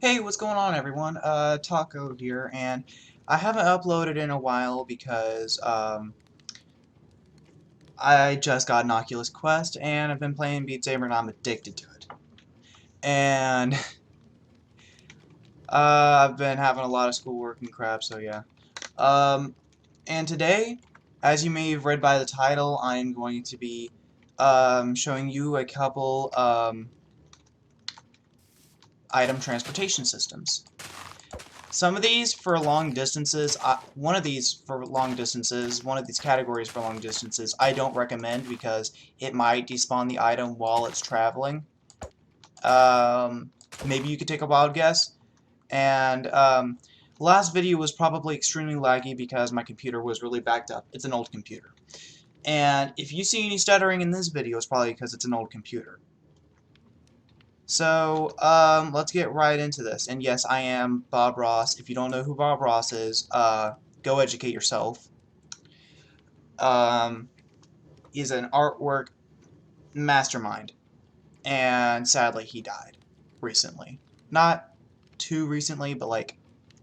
Hey, what's going on, everyone? Taco here, and I haven't uploaded in a while because I just got an Oculus Quest and I've been playing Beat Saber and I'm addicted to it. And I've been having a lot of schoolwork and crap, so yeah. Um, and today, as you may have read by the title, I'm going to be showing you a couple item transportation systems. Some of these for long distances, one of these for long distances, one of these categories for long distances, I don't recommend because it might despawn the item while it's traveling. Um, Maybe you could take a wild guess. And last video was probably extremely laggy because my computer was really backed up. It's an old computer. And if you see any stuttering in this video, it's probably because it's an old computer. So, let's get right into this. And yes, I am Bob Ross. If you don't know who Bob Ross is, go educate yourself. Um, he's an artwork mastermind. And sadly, he died recently. Not too recently, but like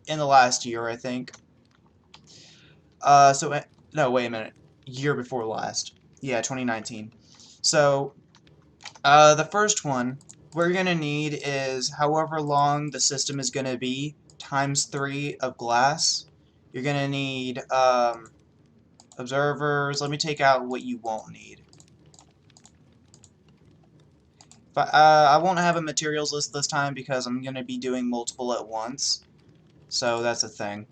in the last year, I think. No, wait a minute. Year before last. Yeah, 2019. So, the first one we're going to need is however long the system is going to be times 3 of glass. You're going to need observers. Let me take out what you won't need. But I won't have a materials list this time because I'm going to be doing multiple at once. So that's a thing.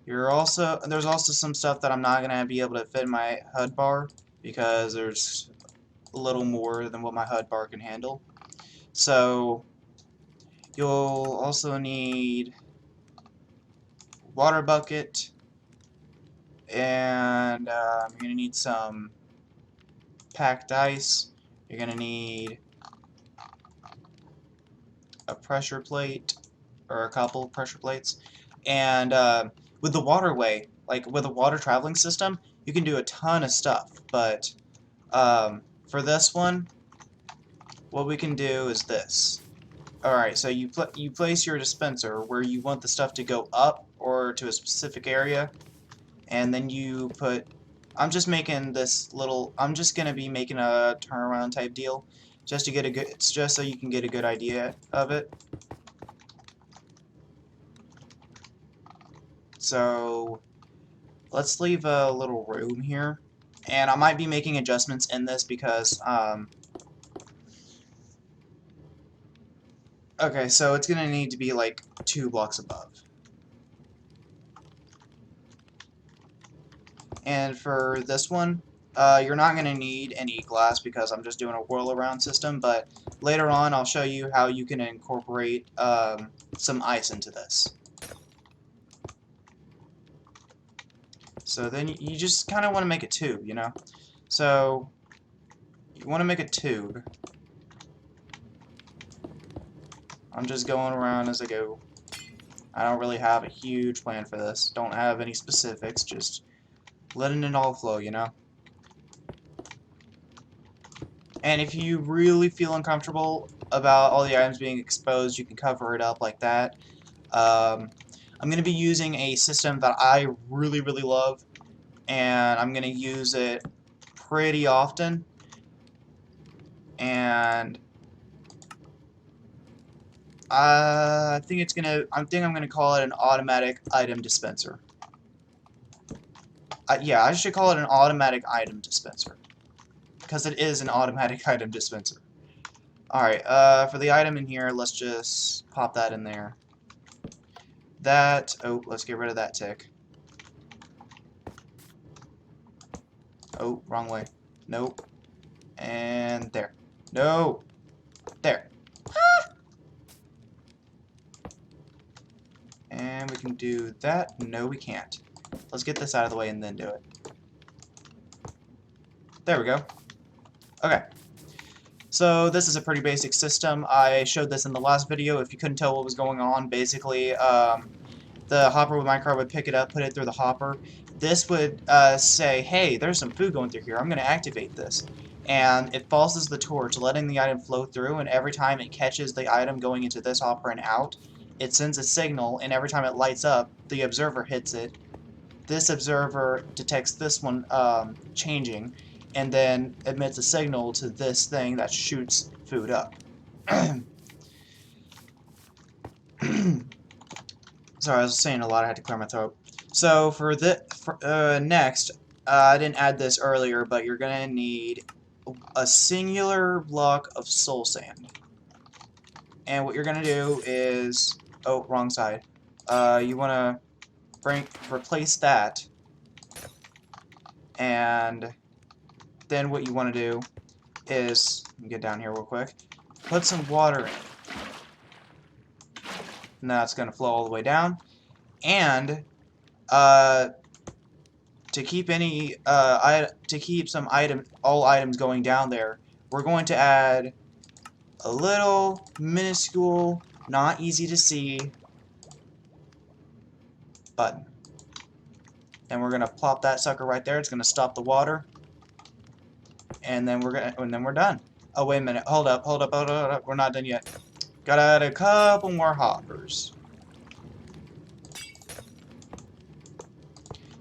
There's also some stuff that I'm not going to be able to fit in my HUD bar because there's a little more than what my HUD bar can handle. So you'll also need water bucket, and you're going to need some packed ice. You're going to need a pressure plate, or a couple pressure plates. And with the Waterway, like with a water traveling system, you can do a ton of stuff. But for this one, what we can do is this. Alright, so you place your dispenser where you want the stuff to go up or to a specific area, and then you put, I'm just gonna be making a turnaround type deal, just to get a good, it's just so you can get a good idea of it. So, let's leave a little room here, and I might be making adjustments in this because, okay, so it's gonna need to be like 2 blocks above. And for this one, you're not going to need any glass because I'm just doing a whirl around system, but later on I'll show you how you can incorporate some ice into this. So then you just kind of want to make a tube, you know? So you want to make a tube. I'm just going around as I go. I don't really have a huge plan for this. Don't have any specifics, just letting it all flow, you know? And if you really feel uncomfortable about all the items being exposed, you can cover it up like that. I'm going to be using a system that I really, really love, and I'm going to use it pretty often. And I think I'm gonna call it an automatic item dispenser. Yeah, I should call it an automatic item dispenser because it is an automatic item dispenser. Alright, for the item in here, let's just pop that in there. Let's get rid of that tick. Oh, wrong way. Nope. And there. No! There. Ah! And we can do that. No, we can't. Let's get this out of the way and then do it. There we go. Okay. So this is a pretty basic system. I showed this in the last video. If you couldn't tell what was going on, basically the hopper with my car would pick it up, put it through the hopper, this would say, hey, there's some food going through here, I'm going to activate this. And it falses the torch, letting the item flow through, and every time it catches the item going into this hopper and out, it sends a signal, and every time it lights up, the observer hits it. This observer detects this one changing, and then emits a signal to this thing that shoots food up. Sorry, I was saying a lot, I had to clear my throat. So for next, I didn't add this earlier, but you're gonna need a singular block of soul sand. And what you're gonna do is, oh, wrong side. You wanna replace that, and then what you wanna do is, let me get down here real quick, put some water in. And that's gonna flow all the way down. And to keep all items going down there, we're going to add a little minuscule, not easy to see button. And we're gonna plop that sucker right there. It's gonna stop the water, and then we're done. Oh, wait a minute, hold up, we're not done yet. Gotta add a couple more hoppers.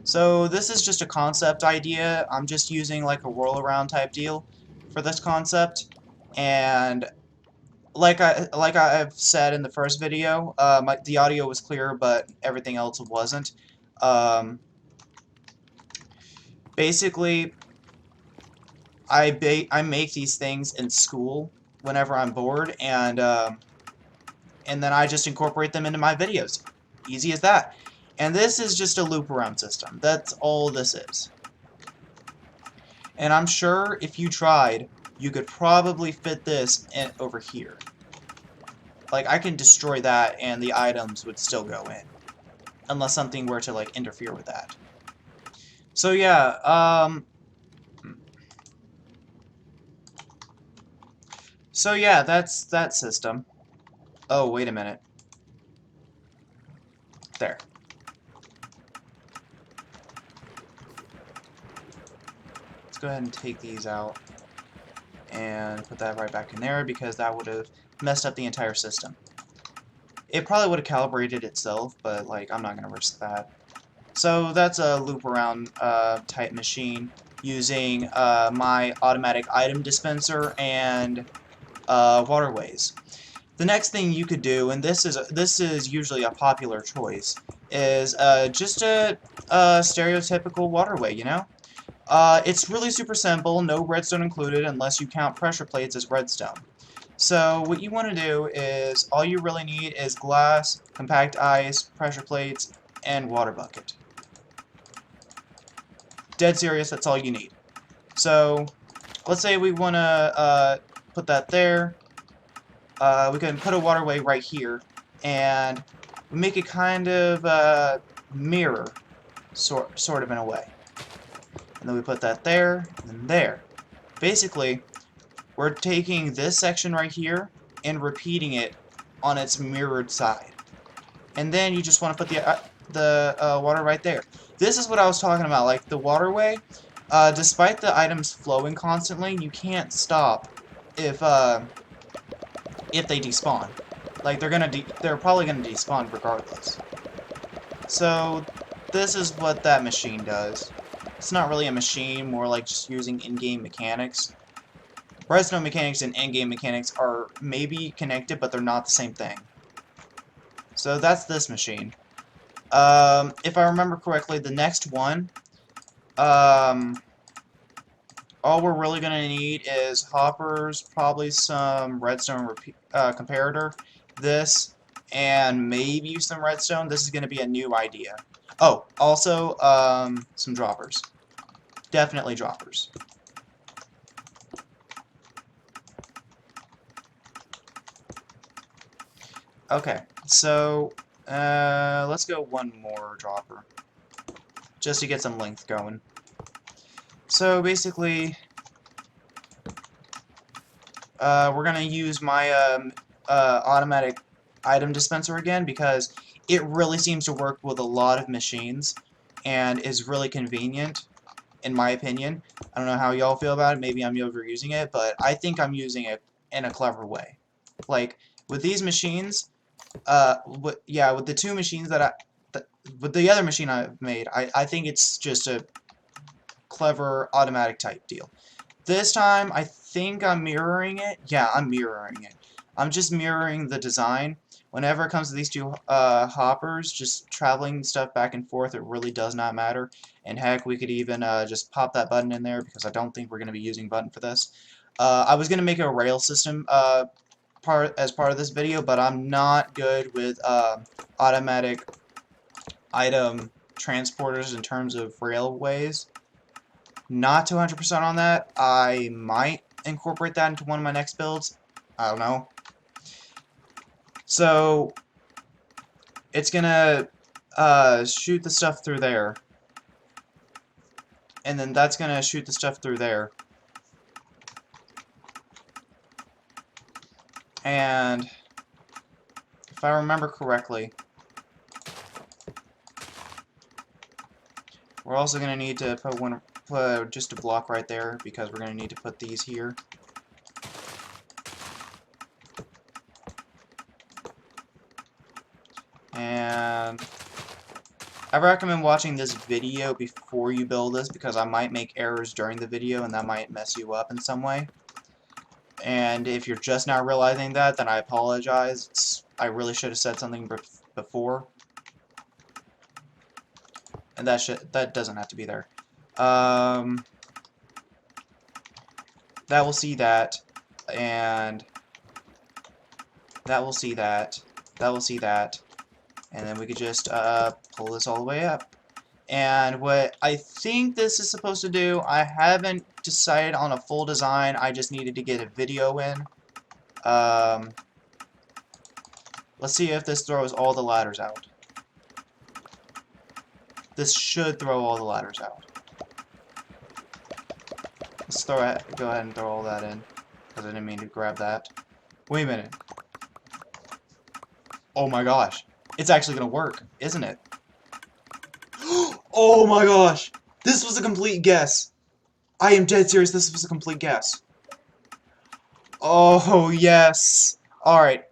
So this is just a concept idea. I'm just using like a whirl around type deal for this concept, and like I've said in the first video, the audio was clear, but everything else wasn't. Basically, I make these things in school whenever I'm bored, and then I just incorporate them into my videos. Easy as that. And this is just a loop around system. That's all this is. And I'm sure if you tried, you could probably fit this over here. Like, I can destroy that and the items would still go in. Unless something were to, like, interfere with that. So, yeah, that's that system. Oh, wait a minute. There. Let's go ahead and take these out. And put that right back in there, because that would have messed up the entire system. It probably would have calibrated itself, but, like, I'm not going to risk that. So that's a loop around type machine using my automatic item dispenser and waterways. The next thing you could do, and this is usually a popular choice, is just a stereotypical waterway, you know? It's really super simple, no redstone included unless you count pressure plates as redstone. So what you want to do is, all you really need is glass, compact ice, pressure plates, and water bucket. Dead serious, that's all you need. So, let's say we want to put that there. We can put a waterway right here, and make it kind of mirror, sort of in a way. And then we put that there, and there. Basically, we're taking this section right here and repeating it on its mirrored side. And then you just want to put the water right there. This is what I was talking about, like the waterway. Despite the items flowing constantly, you can't stop if they despawn. Like they're probably gonna despawn regardless. So this is what that machine does. It's not really a machine, more like just using in-game mechanics. Redstone mechanics and in-game mechanics are maybe connected, but they're not the same thing. So that's this machine. If I remember correctly, the next one, all we're really going to need is hoppers, probably some redstone comparator, this, and maybe some redstone. This is going to be a new idea. Oh, also, some droppers. Definitely droppers. Okay, so, let's go one more dropper, just to get some length going. So basically, we're going to use my automatic item dispenser again, because it really seems to work with a lot of machines. and is really convenient, in my opinion. I don't know how y'all feel about it. Maybe I'm overusing it, but I think I'm using it in a clever way. Like, with these machines, with the two machines with the other machine I've made, I think it's just a clever automatic type deal. This time, I think I'm mirroring it. Yeah, I'm mirroring it. I'm just mirroring the design. Whenever it comes to these two hoppers, just traveling stuff back and forth, it really does not matter. And heck, we could even just pop that button in there, because I don't think we're going to be using button for this. I was going to make a rail system as part of this video, but I'm not good with automatic item transporters in terms of railways. Not 200% on that. I might incorporate that into one of my next builds. I don't know. So it's gonna shoot the stuff through there, and then that's gonna shoot the stuff through there. And if I remember correctly, we're also gonna need to put just a block right there, because we're gonna need to put these here. And I recommend watching this video before you build this, because I might make errors during the video and that might mess you up in some way. And if you're just now realizing that, then I apologize. I really should have said something before. And that doesn't have to be there. That will see that, and that will see that, that will see that, and then we could just pull this all the way up. And what I think this is supposed to do, I haven't decided on a full design. I just needed to get a video in. Let's see if this throws all the ladders out. This should throw all the ladders out. Let's go ahead and throw all that in, because I didn't mean to grab that. Wait a minute. Oh my gosh. It's actually gonna work, isn't it? Oh my gosh! This was a complete guess! I am dead serious, this was a complete guess. Oh, yes! Alright.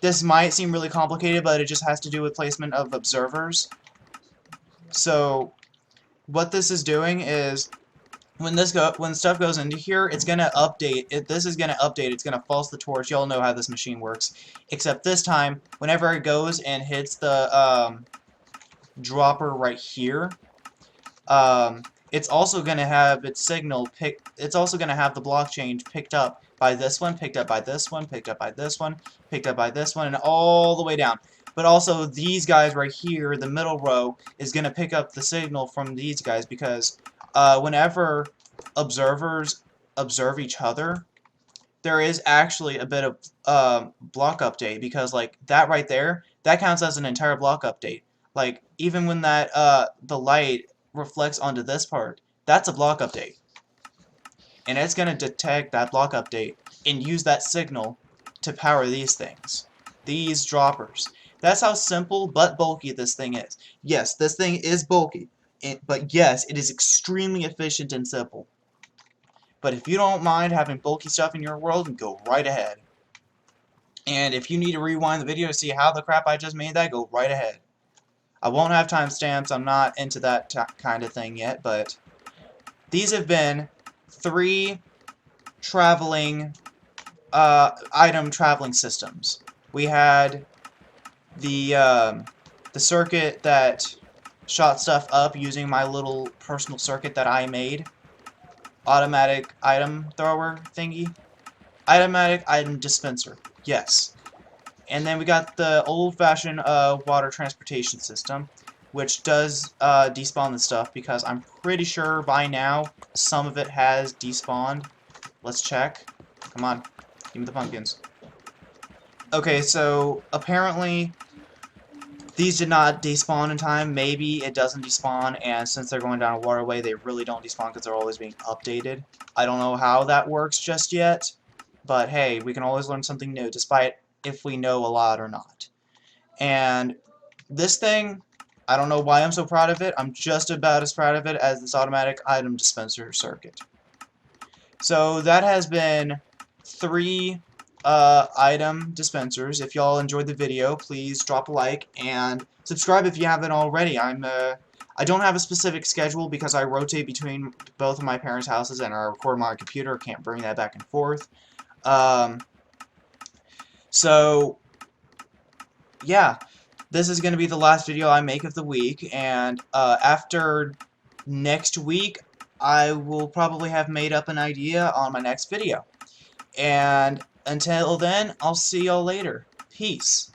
This might seem really complicated, but it just has to do with placement of observers. So, what this is doing is, when stuff goes into here, it's gonna update. This is gonna update. It's gonna false the torch. Y'all know how this machine works. Except this time, whenever it goes and hits the dropper right here, it's also gonna have its signal It's also gonna have the block change picked up by this one, picked up by this one, picked up by this one, picked up by this one, and all the way down. But also these guys right here, the middle row, is gonna pick up the signal from these guys, because whenever observers observe each other, there is actually a bit of block update, because like that right there, that counts as an entire block update. Like even when that the light reflects onto this part, that's a block update, and it's gonna detect that block update and use that signal to power these things, these droppers. That's how simple but bulky this thing is. Yes, this thing is bulky, but yes, it is extremely efficient and simple. But if you don't mind having bulky stuff in your world, go right ahead. And if you need to rewind the video to see how the crap I just made that, go right ahead. I won't have timestamps, I'm not into that kind of thing yet, but these have been 3 traveling, item traveling systems. We had the circuit that shot stuff up using my little personal circuit that I made. Automatic item thrower thingy. Automatic item dispenser. Yes. And then we got the old-fashioned water transportation system, which does despawn the stuff, because I'm pretty sure by now some of it has despawned. Let's check. Come on. Give me the pumpkins. Okay, so apparently these did not despawn in time. Maybe it doesn't despawn, and since they're going down a waterway, they really don't despawn because they're always being updated. I don't know how that works just yet, but hey, we can always learn something new, despite if we know a lot or not. And this thing, I don't know why I'm so proud of it. I'm just about as proud of it as this automatic item dispenser circuit. So that has been 3 item dispensers. If y'all enjoyed the video, please drop a like and subscribe if you haven't already. I don't have a specific schedule because I rotate between both of my parents' houses and I record on my computer. Can't bring that back and forth. So yeah, this is going to be the last video I make of the week, and after next week, I will probably have made up an idea on my next video. And until then, I'll see y'all later. Peace.